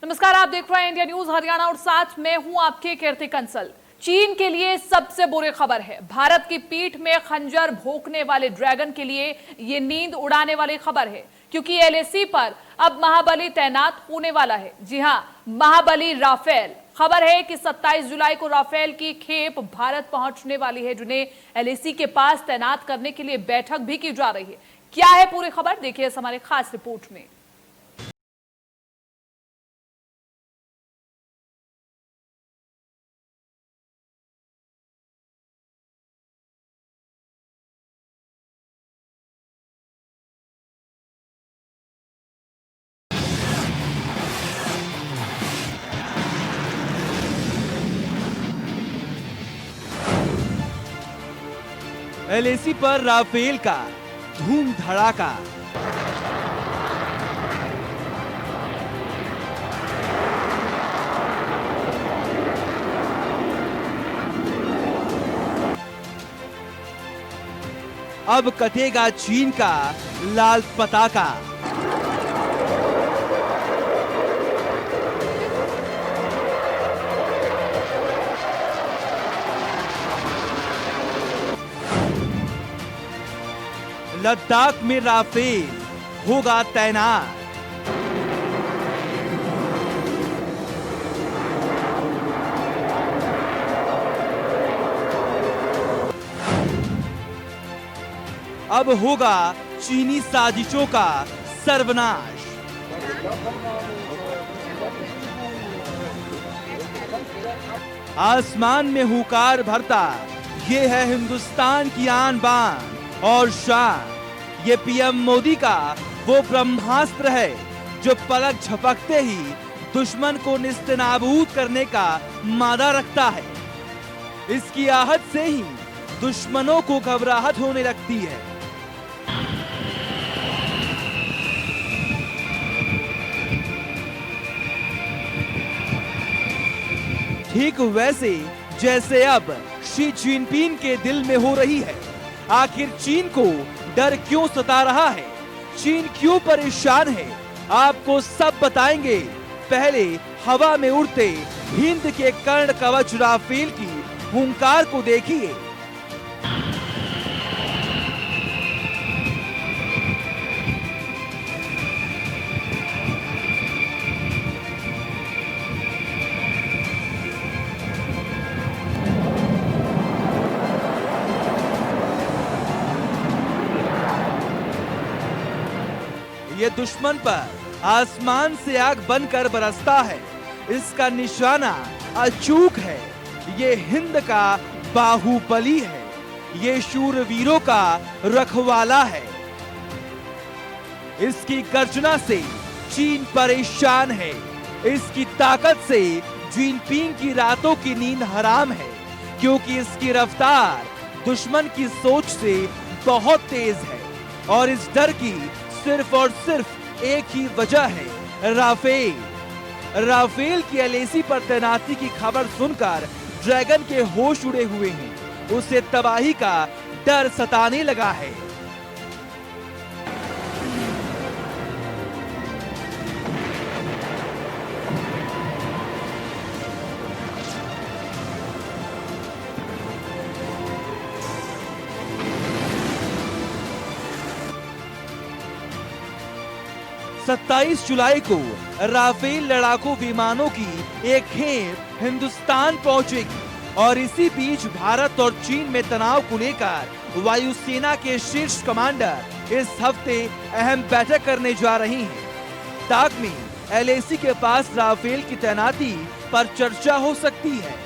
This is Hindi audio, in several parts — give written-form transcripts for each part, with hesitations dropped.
नमस्कार, आप देख रहे हैं इंडिया न्यूज हरियाणा और साथ में हूं आपके कीर्ति कंसल। चीन के लिए सबसे बुरी खबर है। भारत की पीठ में खंजर भोंकने वाले ड्रैगन के लिए ये नींद उड़ाने वाली खबर है, क्योंकि एलएसी पर अब महाबली तैनात होने वाला है। जी हां, महाबली राफेल। खबर है कि 27 जुलाई को राफेल की खेप भारत पहुंचने वाली है, जिन्हें एलएसी के पास तैनात करने के लिए बैठक भी की जा रही है। क्या है पूरी खबर, देखिए इस हमारे खास रिपोर्ट में। एलएसी पर राफेल का धूम धड़ाका। अब कटेगा चीन का लाल पताका। लद्दाख में राफेल होगा तैनात। अब होगा चीनी साजिशों का सर्वनाश। आसमान में हुंकार भरता ये है हिंदुस्तान की आन बान और शान। ये पीएम मोदी का वो ब्रह्मास्त्र है जो पलक झपकते ही दुश्मन को निस्तेनाबूद करने का मादा रखता है। इसकी आहट से ही दुश्मनों को घबराहट होने लगती है। ठीक वैसे जैसे अब शी जिनपिंग के दिल में हो रही है। आखिर चीन को डर क्यों सता रहा है, चीन क्यों परेशान है, आपको सब बताएंगे। पहले हवा में उड़ते हिंद के कर्ण कवच राफेल की हुंकार को देखिए। ये दुश्मन पर आसमान से आग बनकर बरसता है। इसका निशाना अचूक है। ये हिंद का बाहुबली है। ये शूरवीरों का रखवाला है। इसकी गर्जना से चीन परेशान है। इसकी ताकत से जिनपिंग की रातों की नींद हराम है, क्योंकि इसकी रफ्तार दुश्मन की सोच से बहुत तेज है। और इस डर की सिर्फ और सिर्फ एक ही वजह है, राफेल। राफेल की एलएसी पर तैनाती की खबर सुनकर ड्रैगन के होश उड़े हुए हैं। उसे तबाही का डर सताने लगा है। 27 जुलाई को राफेल लड़ाकू विमानों की एक खेप हिंदुस्तान पहुंचेगी और इसी बीच भारत और चीन में तनाव को लेकर वायुसेना के शीर्ष कमांडर इस हफ्ते अहम बैठक करने जा रही हैं। ताकमी एलएसी के पास राफेल की तैनाती पर चर्चा हो सकती है।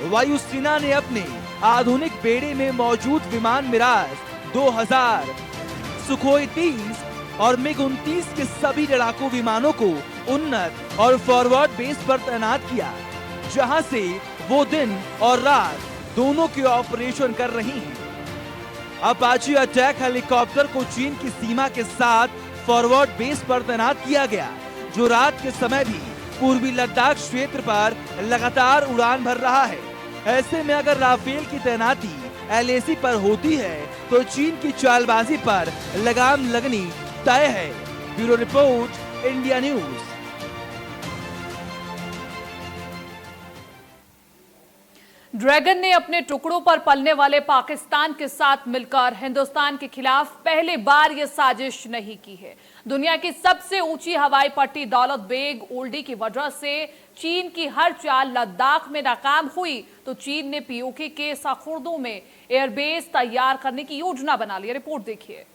वायुसेना ने अपने आधुनिक बेड़े में मौजूद विमान मिराज 2000, सुखोई 30 और मिग-29 के सभी लड़ाकू विमानों को उन्नत और फॉरवर्ड बेस पर तैनात किया, जहां से वो दिन और रात दोनों के ऑपरेशन कर रही हैं। अपाची अटैक हेलीकॉप्टर को चीन की सीमा के साथ फॉरवर्ड बेस पर तैनात किया गया, जो रात के समय भी पूर्वी लद्दाख क्षेत्र पर लगातार उड़ान भर रहा है। ऐसे में अगर राफेल की तैनाती LAC पर होती है तो चीन की चालबाजी पर लगाम लगनी तय है। Bureau report, India news. Dragon ने अपने टुकड़ों पर पलने वाले पाकिस्तान के साथ मिलकर हिंदुस्तान के खिलाफ पहली बार यह साजिश नहीं की है। दुनिया की सबसे ऊंची हवाई पट्टी दौलत बेग ओल्डी की वजह से चीन की हर चाल लद्दाख में नाकाम हुई तो चीन ने POK के सखुर्दों में एयरबेस तैयार करने की योजना बना ली। रिपोर्ट देखिए।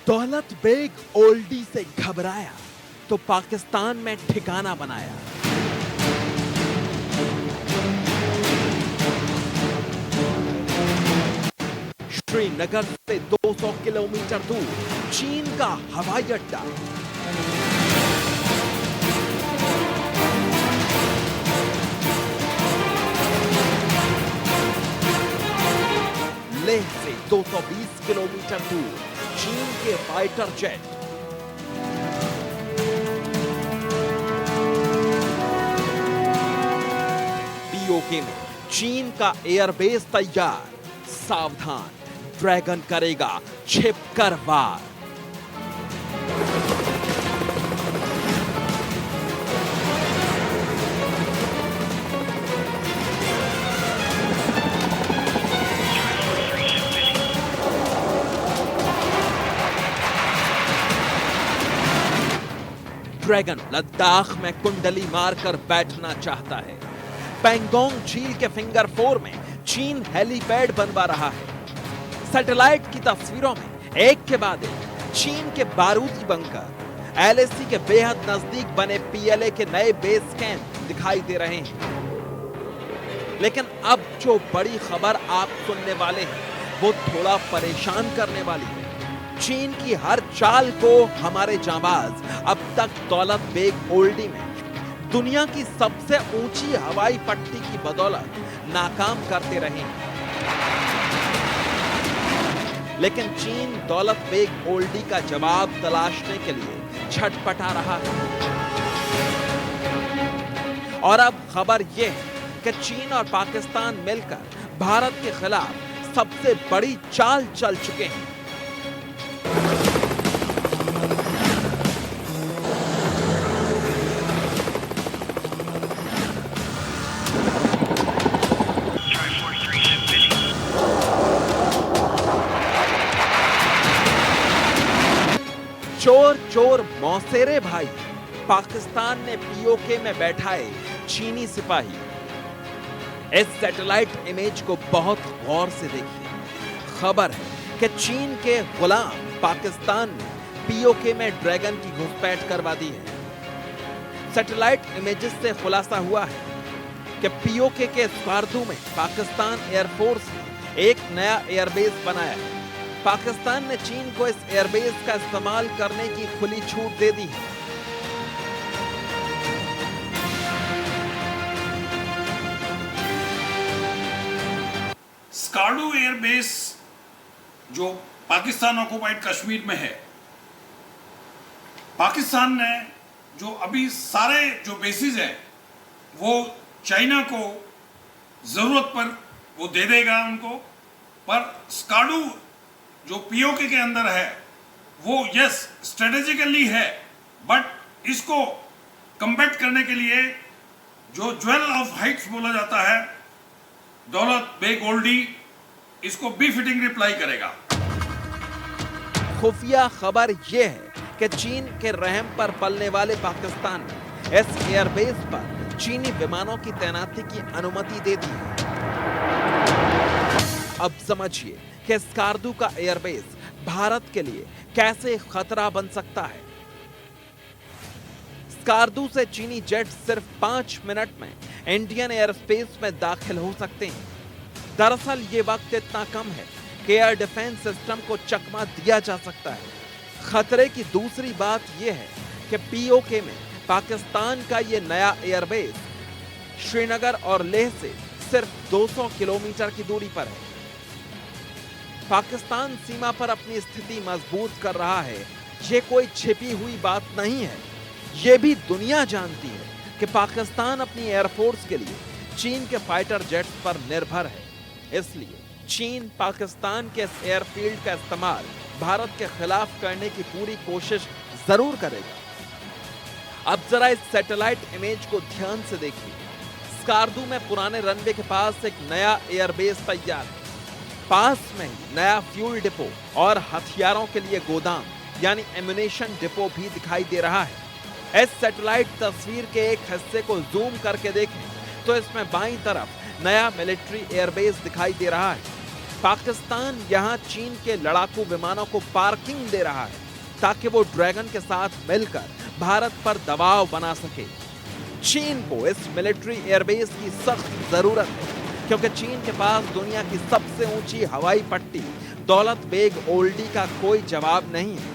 दौलत बेग ओल्डी से घबराया तो पाकिस्तान में ठिकाना बनाया। श्रीनगर से 200 किलोमीटर दूर चीन का हवाई अड्डा। लेह से 220 किलोमीटर दूर चीन के फाइटर जेट। POK में चीन का एयरबेस तैयार। सावधान, ड्रैगन करेगा छिपकर वार। ड्रैगन लद्दाख में कुंडली मारकर बैठना चाहता है। पैंगोंग झील के फिंगर 4 में चीन हेलीपैड बनवा रहा है। सैटेलाइट की तस्वीरों में एक के बाद एक चीन के बारूदी बंकर, LAC के बेहद नजदीक बने PLA के नए बेस कैंप दिखाई दे रहे हैं। लेकिन अब जो बड़ी खबर आप सुनने वाले हैं वो थोड़ा परेशान करने वाली है। चीन की हर चाल को हमारे जांबाज अब तक दौलत बेग ओल्डी में दुनिया की सबसे ऊंची हवाई पट्टी की बदौलत नाकाम करते रहे हैं। लेकिन चीन दौलत बेग ओल्डी का जवाब तलाशने के लिए छटपटा रहा है। और अब खबर यह है कि चीन और पाकिस्तान मिलकर भारत के खिलाफ सबसे बड़ी चाल चल चुके हैं। चोर चोर मौसेरे भाई, पाकिस्तान ने POK में बैठाए चीनी सिपाही। इस सैटेलाइट इमेज को बहुत गौर से देखिए। खबर है कि चीन के गुलाम पाकिस्तान ने POK में ड्रैगन की घुसपैठ करवा दी है। सैटेलाइट इमेजेस से खुलासा हुआ है कि POK के स्कार्दू में पाकिस्तान एयरफोर्स ने एक नया एयरबेस बनाया है। पाकिस्तान ने चीन को इस एयरबेस का इस्तेमाल करने की खुली छूट दे दी है। स्कार्डू एयरबेस जो पाकिस्तान ऑक्युपाइड कश्मीर में है, पाकिस्तान ने जो अभी सारे जो बेसिस हैं वो चाइना को जरूरत पर वो दे देगा उनको, पर स्कार्डू जो POK के अंदर है वो यस स्ट्रेटेजिकली है, बट इसको कम्बैट करने के लिए जो ज्वेल ऑफ हाइट्स बोला जाता है दौलत बेग ओल्डी, इसको B-फिटिंग रिप्लाई करेगा। खुफिया खबर यह है कि चीन के रहम पर पलने वाले पाकिस्तान ने इस एयरबेस पर चीनी विमानों की तैनाती की अनुमति दे दी है। अब समझिए कि स्कार्दू का एयरबेस भारत के लिए कैसे खतरा बन सकता है। स्कार्दू से चीनी जेट सिर्फ 5 मिनट में इंडियन एयर स्पेस में दाखिल हो सकते हैं। दरअसल ये वक्त इतना कम है कि एयर डिफेंस सिस्टम को चकमा दिया जा सकता है। खतरे की दूसरी बात यह है कि पीओके में पाकिस्तान का ये नया एयरबेस श्रीनगर और लेह से सिर्फ 200 किलोमीटर की दूरी पर है। पाकिस्तान सीमा पर अपनी स्थिति मजबूत कर रहा है, ये कोई छिपी हुई बात नहीं है। ये भी दुनिया जानती है कि पाकिस्तान अपनी एयरफोर्स के लिए चीन के फाइटर जेट्स पर निर्भर है। इसलिए चीन पाकिस्तान के इस एयरफील्ड का इस्तेमाल भारत के खिलाफ करने की पूरी कोशिश जरूर करेगा। अब जरा इस सैटेलाइट इमेज को ध्यान से देखिए। स्कार्दू में पुराने रनवे के पास एक नया एयरबेस तैयार है। पास में ही नया फ्यूल डिपो और हथियारों के लिए गोदाम यानी एम्युनिशन डिपो भी दिखाई दे रहा है। इस सैटेलाइट तस्वीर के एक हिस्से को जूम करके देखें तो इसमें बाईं तरफ नया मिलिट्री एयरबेस दिखाई दे रहा है। पाकिस्तान यहां चीन के लड़ाकू विमानों को पार्किंग दे रहा है ताकि वो ड्रैगन के साथ मिलकर भारत पर दबाव बना सके। चीन को इस मिलिट्री एयरबेस की सख्त जरूरत है क्योंकि चीन के पास दुनिया की सबसे ऊंची हवाई पट्टी दौलत बेग ओल्डी का कोई जवाब नहीं है।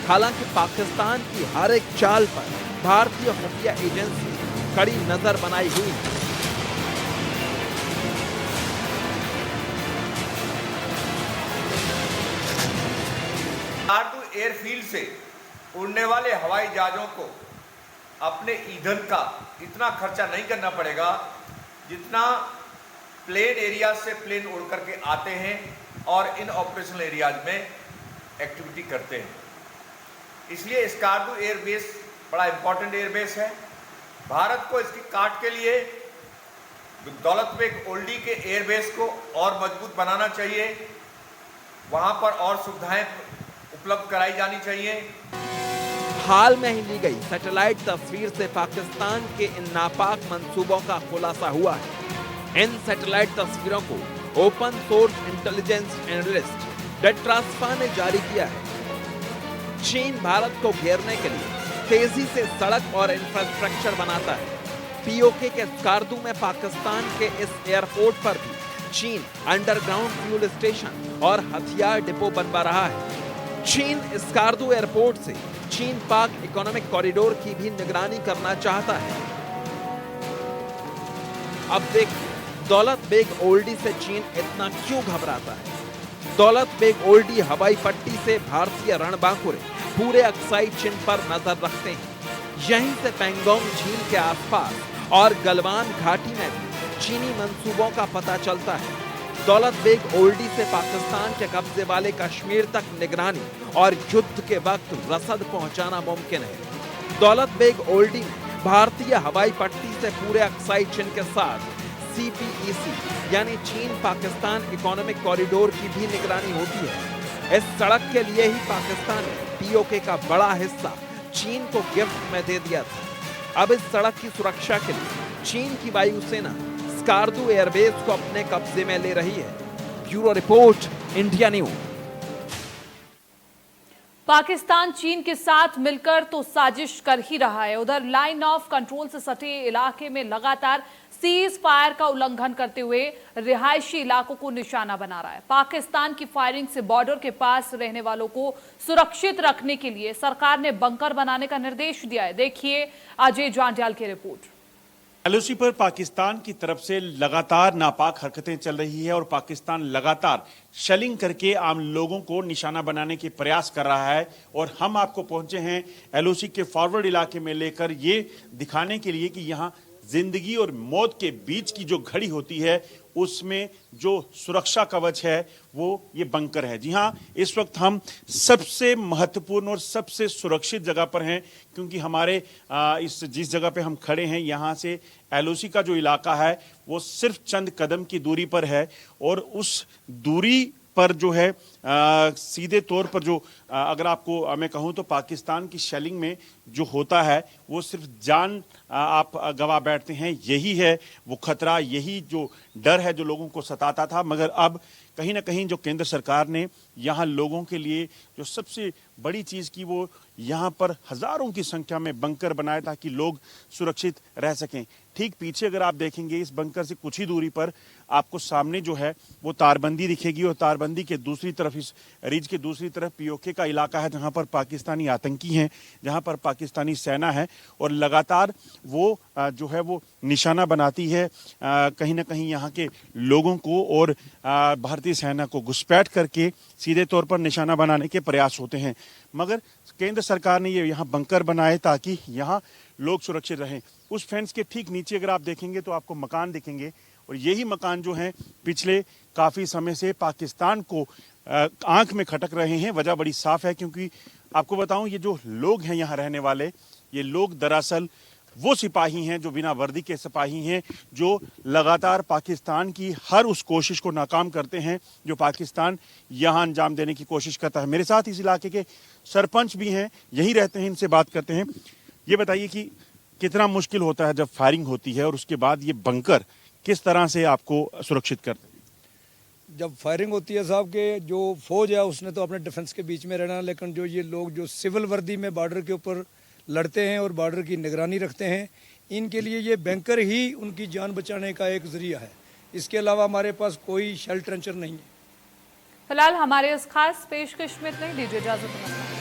हालांकि पाकिस्तान की हर एक चाल पर भारतीय खुफिया एजेंसी कड़ी नजर बनाई हुई है। स्कार्दू एयरफील्ड से उड़ने वाले हवाई जहाजों को अपने ईंधन का इतना खर्चा नहीं करना पड़ेगा जितना प्लेन एरिया से प्लेन उड़ करके आते हैं और इन ऑपरेशनल एरियाज में एक्टिविटी करते हैं। इसलिए स्कार्दू एयरबेस बड़ा इंपॉर्टेंट एयरबेस है। भारत को इसकी काट के लिए दौलत बेग ओल्डी के एयरबेस को और मजबूत बनाना चाहिए, वहां पर और सुविधाएं उपलब्ध कराई जानी चाहिए। हाल में ही ली गई सैटेलाइट तस्वीर से पाकिस्तान के इन नापाक मंसूबों का खुलासा हुआ है। इन सैटेलाइट तस्वीरों को ओपन सोर्स इंटेलिजेंस एनालिस्ट डेट्रास्फा ने जारी किया है। चीन भारत को घेरने के लिए तेजी से सड़क और इंफ्रास्ट्रक्चर बनाता है। पीओके के स्कार्दू में पाकिस्तान के इस एयरपोर्ट पर भी चीन अंडरग्राउंड फ्यूल स्टेशन और हथियार डिपो बनवा रहा है। चीन स्कार्दू एयरपोर्ट से चीन पाक इकोनॉमिक कॉरिडोर की भी निगरानी करना चाहता है। अब देखिए दौलत बेग ओल्डी से चीन इतना क्यों घबराता है। दौलत बेग ओल्डी हवाई पट्टी से भारतीय रणबांकुरे पूरे अक्साई चिन पर नजर रखते हैं। यहीं से पैंगोंग झील के आसपास और गलवान घाटी में भी चीनी मंसूबों का पता चलता है। दौलत बेग ओल्डी से पाकिस्तान के कब्जे वाले कश्मीर तक निगरानी और युद्ध के वक्त रसद पहुंचाना मुमकिन है। दौलत बेग ओल्डी में भारतीय हवाई पट्टी से पूरे अक्साई चिन के साथ CPEC यानी चीन पाकिस्तान इकोनॉमिक कॉरिडोर की भी निगरानी होती है। इस सड़क के लिए ही पाकिस्तान ने पीओके का बड़ा हिस्सा चीन को गिफ्ट में दे दिया था। अब इस सड़क की सुरक्षा के लिए चीन की वायुसेना स्कार्दू एयरबेस को अपने कब्जे में ले रही है। Bureau report, India news. Pakistan चीन के साथ मिलकर तो साजिश कर ही रहा है, उधर लाइन ऑफ कंट्रोल से सटे इलाके में लगातार सीज फायर का उल्लंघन करते हुए रिहायशी इलाकों को निशाना बना रहा है। पाकिस्तान की फायरिंग से बॉर्डर के पास रहने वालों को सुरक्षित रखने के लिए सरकार ने बंकर बनाने का निर्देश दिया है। देखिए अजय जांडियाल की रिपोर्ट। LOC पर पाकिस्तान की तरफ से लगातार नापाक हरकतें चल रही है और पाकिस्तान लगातार शेलिंग करके आम लोगों को निशाना बनाने के प्रयास कर रहा है। और हम आपको पहुंचे हैं LOC के फॉरवर्ड इलाके में लेकर ये दिखाने के लिए कि यहाँ जिंदगी और मौत के बीच की जो घड़ी होती है उसमें जो सुरक्षा कवच है वो ये बंकर है। जी हाँ, इस वक्त हम सबसे महत्वपूर्ण और सबसे सुरक्षित जगह पर हैं क्योंकि हमारे जिस जगह पे हम खड़े हैं यहाँ से LOC का जो इलाका है वो सिर्फ चंद कदम की दूरी पर है। और उस दूरी पर जो है सीधे तौर पर जो अगर आपको मैं कहूँ तो पाकिस्तान की शेलिंग में जो होता है वो सिर्फ जान आप गवा बैठते हैं। यही है वो खतरा, यही जो डर है जो लोगों को सताता था। मगर अब कहीं ना कहीं जो केंद्र सरकार ने यहाँ लोगों के लिए जो सबसे बड़ी चीज़ की वो यहाँ पर हजारों की संख्या में बंकर बनाए ताकि लोग सुरक्षित रह सकें। ठीक पीछे अगर आप देखेंगे इस बंकर से कुछ ही दूरी पर आपको सामने जो है वो तारबंदी दिखेगी और तारबंदी के दूसरी तरफ, इस रिज के दूसरी तरफ पीओके का इलाका है जहाँ पर पाकिस्तानी आतंकी हैं, जहाँ पर पाकिस्तानी सेना है और लगातार वो जो है वो निशाना बनाती है कहीं ना कहीं यहाँ के लोगों को और भारतीय सेना को घुसपैठ करके सीधे तौर पर निशाना बनाने के प्रयास होते हैं। मगर केंद्र सरकार ने ये यहाँ बंकर बनाए ताकि यहाँ लोग सुरक्षित रहें। उस फेंस के ठीक नीचे अगर आप देखेंगे तो आपको मकान दिखेंगे और यही मकान जो हैं पिछले काफ़ी समय से पाकिस्तान को आंख में खटक रहे हैं। वजह बड़ी साफ है क्योंकि आपको बताऊं ये जो लोग हैं यहाँ रहने वाले, ये लोग दरअसल वो सिपाही हैं जो बिना वर्दी के सिपाही हैं, जो लगातार पाकिस्तान की हर उस कोशिश को नाकाम करते हैं जो पाकिस्तान यहाँ अंजाम देने की कोशिश करता है। मेरे साथ इस इलाके के सरपंच भी हैं, यही रहते हैं, इनसे बात करते हैं। ये बताइए कि कितना मुश्किल होता है जब फायरिंग होती है और उसके बाद ये बंकर किस तरह से आपको सुरक्षित करते हैं? जब फायरिंग होती है साहब के जो फौज है उसने तो अपने डिफेंस के बीच में रहना, लेकिन जो ये लोग जो सिविल वर्दी में बॉर्डर के ऊपर लड़ते हैं और बॉर्डर की निगरानी रखते हैं, इनके लिए ये बैंकर ही उनकी जान बचाने का एक जरिया है। इसके अलावा हमारे पास कोई शेल ट्रेंचर नहीं है। फिलहाल हमारे इस खास पेशकश में इतना ही। दीजिए इजाजत।